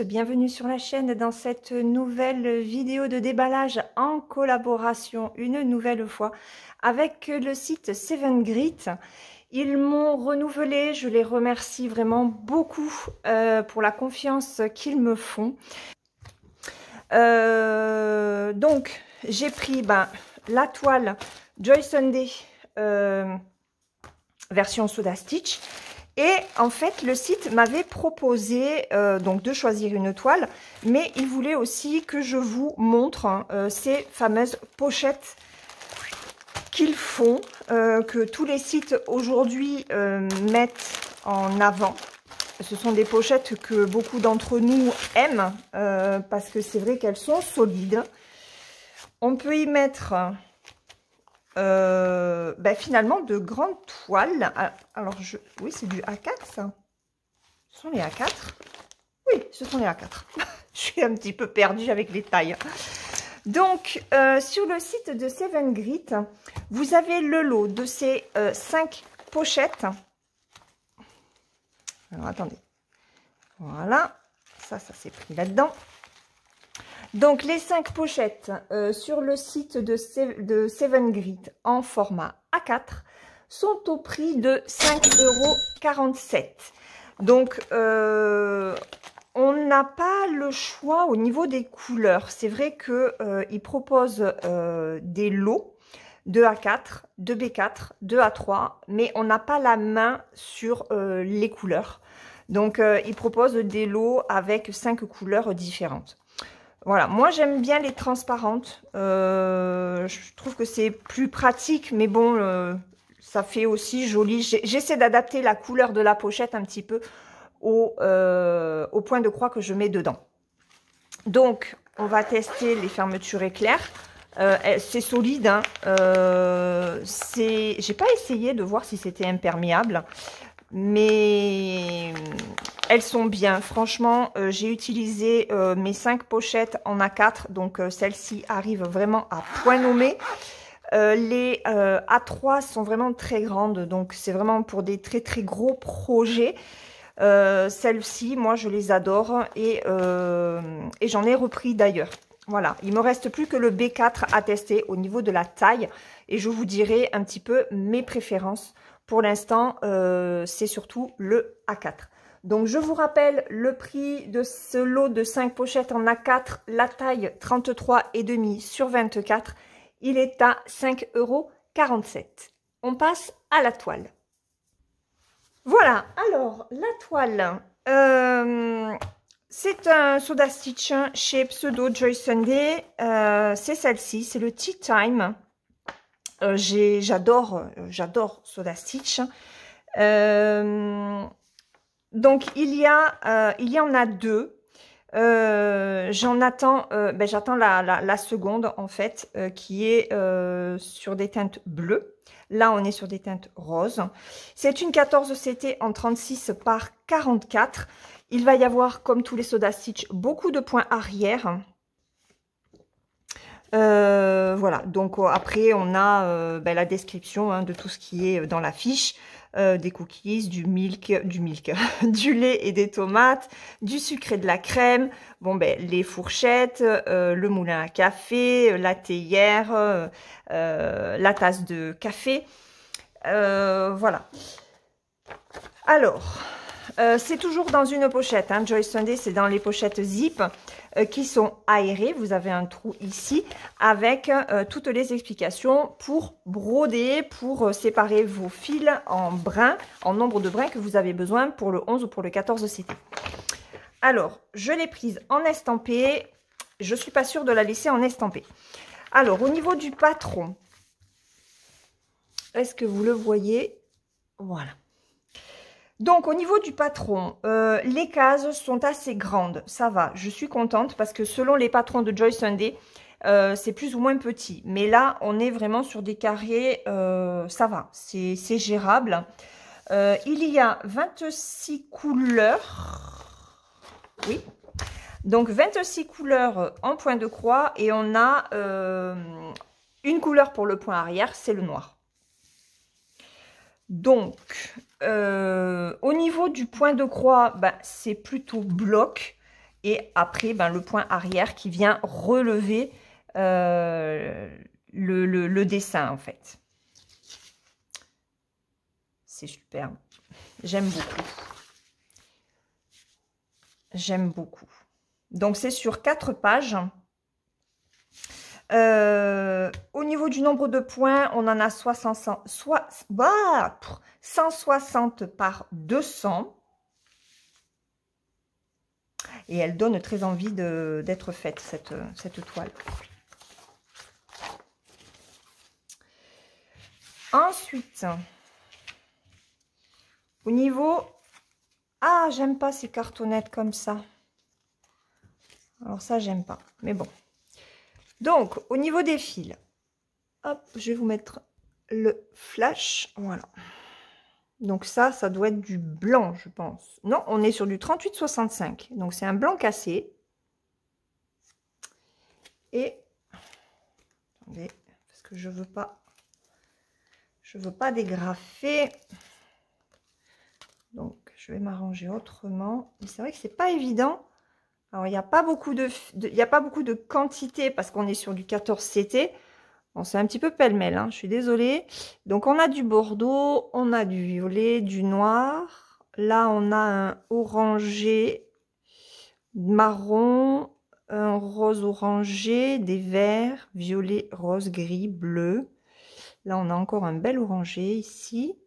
bienvenue sur la chaîne dans cette nouvelle vidéo de déballage en collaboration une nouvelle fois avec le site 7grit. Ils m'ont renouvelé, je les remercie vraiment beaucoup pour la confiance qu'ils me font. Donc j'ai pris la toile Joy Sunday version Soda Stitch. Et en fait, le site m'avait proposé donc de choisir une toile, mais il voulait aussi que je vous montre ces fameuses pochettes qu'ils font, que tous les sites aujourd'hui mettent en avant. Ce sont des pochettes que beaucoup d'entre nous aiment, parce que c'est vrai qu'elles sont solides. On peut y mettre... finalement de grandes toiles. Alors oui, c'est du A4 ça. Ce sont les A4. Oui, ce sont les A4. Je suis un petit peu perdue avec les tailles. Donc sur le site de 7grit, vous avez le lot de ces 5 pochettes. Alors attendez, voilà, ça s'est pris là-dedans. Donc, les 5 pochettes sur le site de 7grit en format A4 sont au prix de 5,47 €. Donc, on n'a pas le choix au niveau des couleurs. C'est vrai qu'ils proposent des lots de A4, de B4, de A3, mais on n'a pas la main sur les couleurs. Donc, ils proposent des lots avec 5 couleurs différentes. Voilà, moi j'aime bien les transparentes, je trouve que c'est plus pratique, mais bon, ça fait aussi joli. J'essaie d'adapter la couleur de la pochette un petit peu au point de croix que je mets dedans. Donc, on va tester les fermetures éclairs. C'est solide, hein. J'ai pas essayé de voir si c'était imperméable, mais elles sont bien. Franchement, j'ai utilisé mes 5 pochettes en A4, donc celle-ci arrive vraiment à point nommé. Les A3 sont vraiment très grandes, donc c'est vraiment pour des très très gros projets. Celles-ci, moi je les adore et j'en ai repris d'ailleurs. Voilà, il me reste plus que le B4 à tester au niveau de la taille et je vous dirai un petit peu mes préférences. Pour l'instant, c'est surtout le A4. Donc, je vous rappelle le prix de ce lot de 5 pochettes en A4, la taille 33,5 sur 24. Il est à 5,47 €. On passe à la toile. Voilà, alors, la toile, c'est un Soda Stitch chez Pseudo Joy Sunday. C'est celle-ci, c'est le Tea Time. J'adore Soda Stitch. Donc il y en a deux. J'attends la seconde en fait, qui est sur des teintes bleues. Là on est sur des teintes roses. C'est une 14 CT en 36 par 44. Il va y avoir, comme tous les Soda Stitch, beaucoup de points arrière. Voilà, donc après on a la description de tout ce qui est dans la fiche, des cookies, du milk, du lait et des tomates, du sucre et de la crème, bon les fourchettes, le moulin à café, la théière, la tasse de café, voilà. Alors, c'est toujours dans une pochette, hein. Joy Sunday, c'est dans les pochettes zip qui sont aérées. Vous avez un trou ici avec toutes les explications pour broder, pour séparer vos fils en brins, en nombre de brins que vous avez besoin pour le 11 ou pour le 14 CT. Alors, je l'ai prise en estampé. Je ne suis pas sûre de la laisser en estampé. Alors, au niveau du patron, est-ce que vous le voyez? Voilà. Donc, au niveau du patron, les cases sont assez grandes. Ça va, je suis contente parce que selon les patrons de Joy Sunday, c'est plus ou moins petit. Mais là, on est vraiment sur des carrés, ça va, c'est gérable. Il y a 26 couleurs. Oui. Donc, 26 couleurs en point de croix et on a une couleur pour le point arrière, c'est le noir. Donc, au niveau du point de croix, c'est plutôt bloc. Et après, ben, le point arrière qui vient relever le dessin, en fait. C'est superbe. J'aime beaucoup. J'aime beaucoup. Donc, c'est sur 4 pages. Au niveau du nombre de points, on en a 160 par 200. Et elle donne très envie d'être faite, cette toile. Ensuite, au niveau... Ah, j'aime pas ces cartonnettes comme ça. Alors ça, j'aime pas. Mais bon. Donc, au niveau des fils, hop, je vais vous mettre le flash. Voilà. Donc ça doit être du blanc, je pense. Non, on est sur du 38,65. Donc c'est un blanc cassé. Et attendez, parce que je veux pas dégrafer. Donc je vais m'arranger autrement. Mais c'est vrai que c'est pas évident. Alors il n'y a pas beaucoup de quantité parce qu'on est sur du 14 CT. Bon, c'est un petit peu pêle-mêle, hein, je suis désolée. Donc, on a du bordeaux, on a du violet, du noir. Là, on a un orangé, marron, un rose orangé, des verts, violet, rose, gris, bleu. Là, on a encore un bel orangé ici,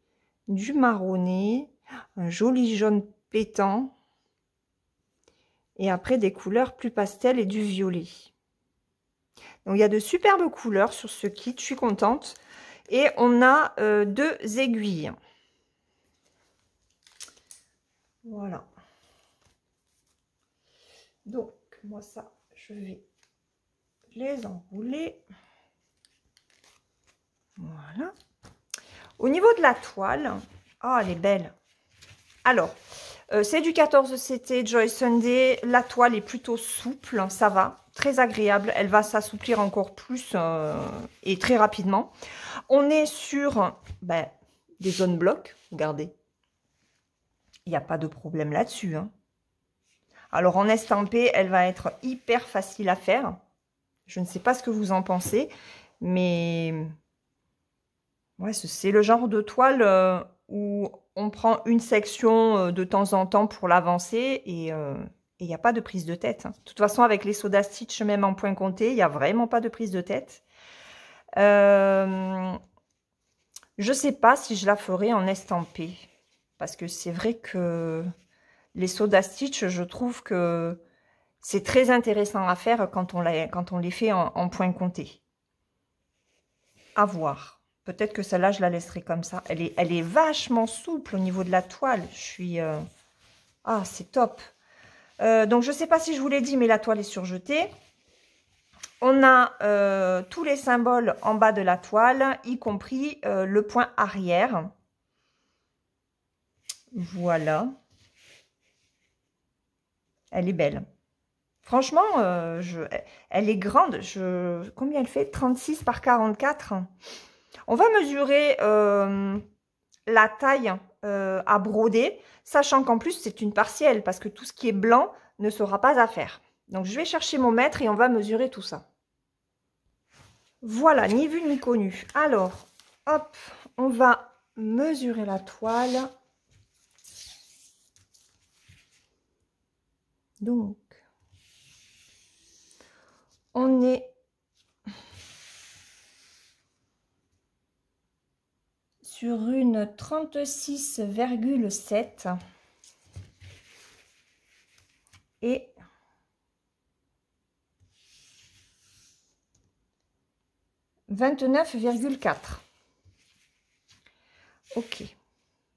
du marronné, un joli jaune pétant. Et après, des couleurs plus pastel et du violet. Donc, il y a de superbes couleurs sur ce kit, je suis contente. Et on a 2 aiguilles. Voilà. Donc, moi, ça, je vais les enrouler. Voilà. Au niveau de la toile, oh, elle est belle. Alors, c'est du 14 CT Joy Sunday. La toile est plutôt souple, ça va. Très agréable. Elle va s'assouplir encore plus et très rapidement. On est sur des zones blocs. Regardez. Il n'y a pas de problème là-dessus. Hein. Alors, en estampé, elle va être hyper facile à faire. Je ne sais pas ce que vous en pensez. Mais ouais, c'est le genre de toile où on prend une section de temps en temps pour l'avancer et il n'y a pas de prise de tête. Hein. De toute façon, avec les Soda Stitch, même en point compté, il n'y a vraiment pas de prise de tête. Je ne sais pas si je la ferai en estampé. Parce que c'est vrai que les Soda Stitch, je trouve que c'est très intéressant à faire quand on les fait en point compté. À voir. Peut-être que celle-là, je la laisserai comme ça. Elle est vachement souple au niveau de la toile. Je suis... Ah, c'est top. Donc, je ne sais pas si je vous l'ai dit, mais la toile est surjetée. On a tous les symboles en bas de la toile, y compris le point arrière. Voilà. Elle est belle. Franchement, elle est grande. Combien elle fait? 36 par 44. On va mesurer la taille à broder, sachant qu'en plus, c'est une partielle, parce que tout ce qui est blanc ne sera pas à faire. Donc, je vais chercher mon mètre et on va mesurer tout ça. Voilà, ni vu ni connu. Alors, hop, on va mesurer la toile. Donc, on est sur une 36,7 et 29,4. Ok.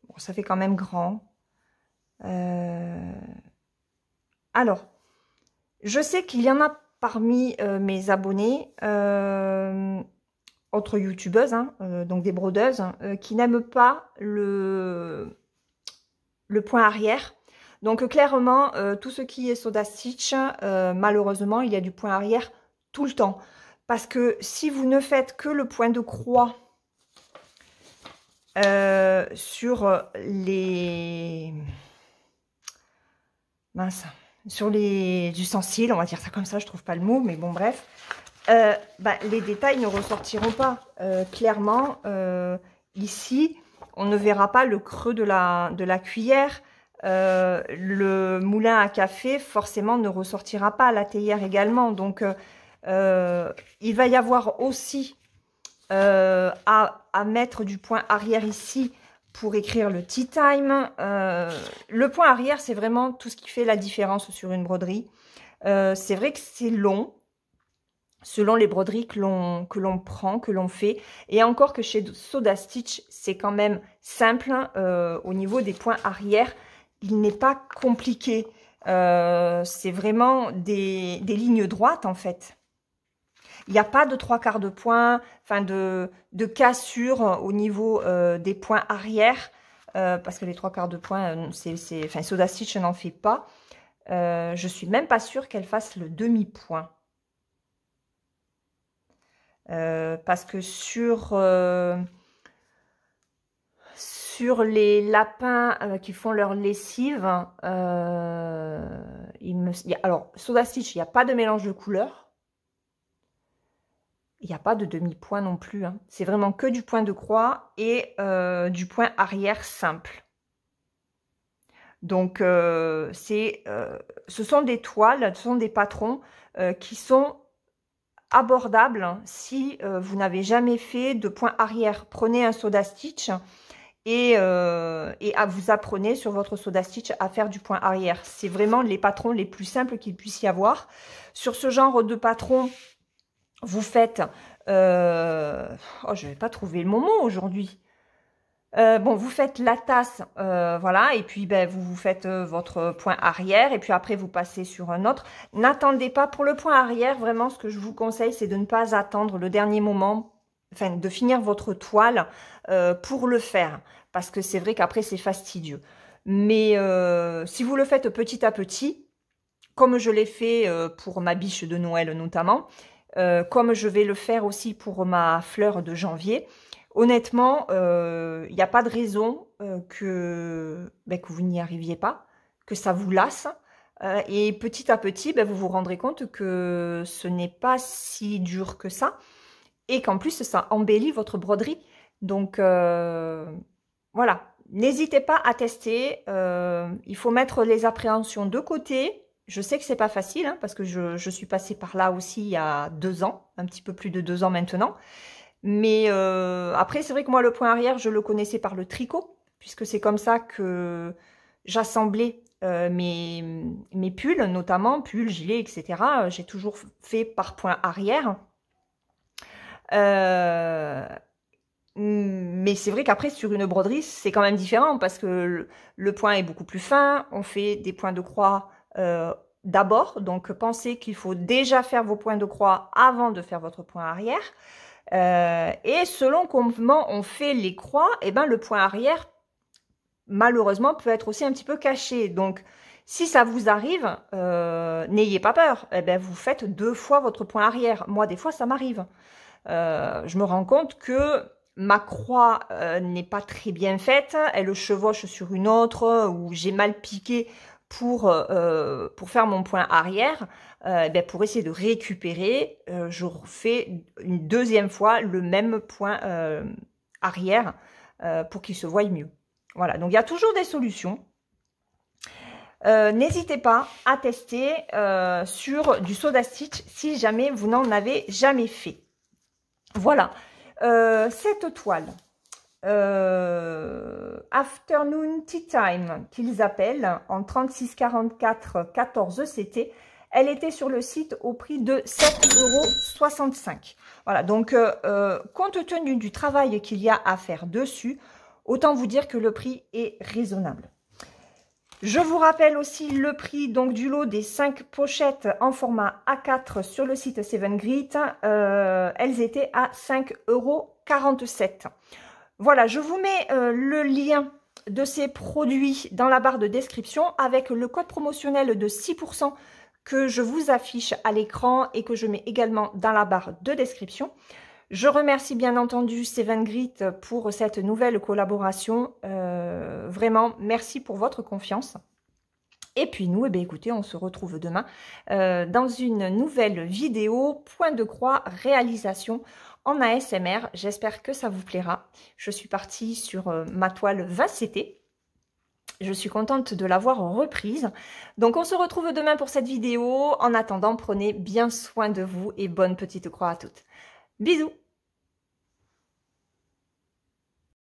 Bon, ça fait quand même grand. Alors, je sais qu'il y en a parmi mes abonnés, autres youtubeuses, hein, donc des brodeuses, qui n'aiment pas le point arrière. Donc clairement, tout ce qui est Soda Stitch, malheureusement, il y a du point arrière tout le temps. Parce que si vous ne faites que le point de croix sur les... Mince, les ustensiles, on va dire ça comme ça, je trouve pas le mot, mais bon bref, les détails ne ressortiront pas. Clairement, ici, on ne verra pas le creux de la cuillère. Le moulin à café, forcément, ne ressortira pas, la théière également. Donc, il va y avoir aussi à mettre du point arrière ici pour écrire le tea time. Le point arrière, c'est vraiment tout ce qui fait la différence sur une broderie. C'est vrai que c'est long, selon les broderies que l'on prend, que l'on fait. Et encore que chez Soda Stitch, c'est quand même simple au niveau des points arrière. Il n'est pas compliqué. C'est vraiment des lignes droites, en fait. Il n'y a pas de 3/4 de point, enfin de cassure au niveau des points arrière, parce que les 3/4 de point, enfin Soda Stitch n'en fait pas. Je suis même pas sûre qu'elle fasse le demi-point. Parce que sur les lapins qui font leur lessive, alors Soda Stitch, il n'y a pas de mélange de couleurs. Il n'y a pas de demi-point non plus. Hein. C'est vraiment que du point de croix et du point arrière simple. Donc, ce sont des toiles, ce sont des patrons qui sont abordables si vous n'avez jamais fait de point arrière. Prenez un Soda Stitch et vous apprenez sur votre Soda Stitch à faire du point arrière. C'est vraiment les patrons les plus simples qu'il puisse y avoir. Sur ce genre de patron, vous faites... je ne vais pas trouver le moment aujourd'hui. Vous faites la tasse, voilà, et puis vous faites votre point arrière, et puis après vous passez sur un autre. N'attendez pas pour le point arrière, vraiment ce que je vous conseille, c'est de ne pas attendre le dernier moment, enfin de finir votre toile pour le faire, parce que c'est vrai qu'après c'est fastidieux. Mais si vous le faites petit à petit, comme je l'ai fait pour ma biche de Noël notamment, comme je vais le faire aussi pour ma fleur de janvier, honnêtement, il n'y a pas de raison que vous n'y arriviez pas, que ça vous lasse. Et petit à petit, vous vous rendrez compte que ce n'est pas si dur que ça. Et qu'en plus, ça embellit votre broderie. Donc, voilà. N'hésitez pas à tester. Il faut mettre les appréhensions de côté. Je sais que c'est pas facile, hein, parce que je suis passée par là aussi il y a 2 ans, un petit peu plus de 2 ans maintenant. Mais après, c'est vrai que moi, le point arrière, je le connaissais par le tricot, puisque c'est comme ça que j'assemblais mes pulls, notamment pulls, gilets, etc. J'ai toujours fait par point arrière. Mais c'est vrai qu'après, sur une broderie, c'est quand même différent, parce que le point est beaucoup plus fin. On fait des points de croix d'abord, donc pensez qu'il faut déjà faire vos points de croix avant de faire votre point arrière. Et selon comment on fait les croix, le point arrière, malheureusement, peut être aussi un petit peu caché. Donc, si ça vous arrive, n'ayez pas peur. Vous faites 2 fois votre point arrière. Moi, des fois, ça m'arrive. Je me rends compte que ma croix n'est pas très bien faite. Elle chevauche sur une autre, ou j'ai mal piqué pour faire mon point arrière. Pour essayer de récupérer, je refais une 2e fois le même point arrière pour qu'il se voie mieux. Voilà, donc il y a toujours des solutions. N'hésitez pas à tester sur du Soda Stitch si jamais vous n'en avez jamais fait. Voilà, cette toile, Afternoon Tea Time, qu'ils appellent, en 36,44,14 CT, elle était sur le site au prix de 7,65 €. Voilà, donc compte tenu du travail qu'il y a à faire dessus, autant vous dire que le prix est raisonnable. Je vous rappelle aussi le prix donc du lot des 5 pochettes en format A4 sur le site Seven Grit. Elles étaient à 5,47 €. Voilà, je vous mets le lien de ces produits dans la barre de description avec le code promotionnel de 6% que je vous affiche à l'écran et que je mets également dans la barre de description. Je remercie bien entendu Seven Grit pour cette nouvelle collaboration. Vraiment, merci pour votre confiance. Et puis nous, eh bien, écoutez, on se retrouve demain dans une nouvelle vidéo, point de croix, réalisation en ASMR. J'espère que ça vous plaira. Je suis partie sur ma toile Vacété. Je suis contente de l'avoir reprise. Donc on se retrouve demain pour cette vidéo. En attendant, prenez bien soin de vous et bonne petite croix à toutes. Bisous!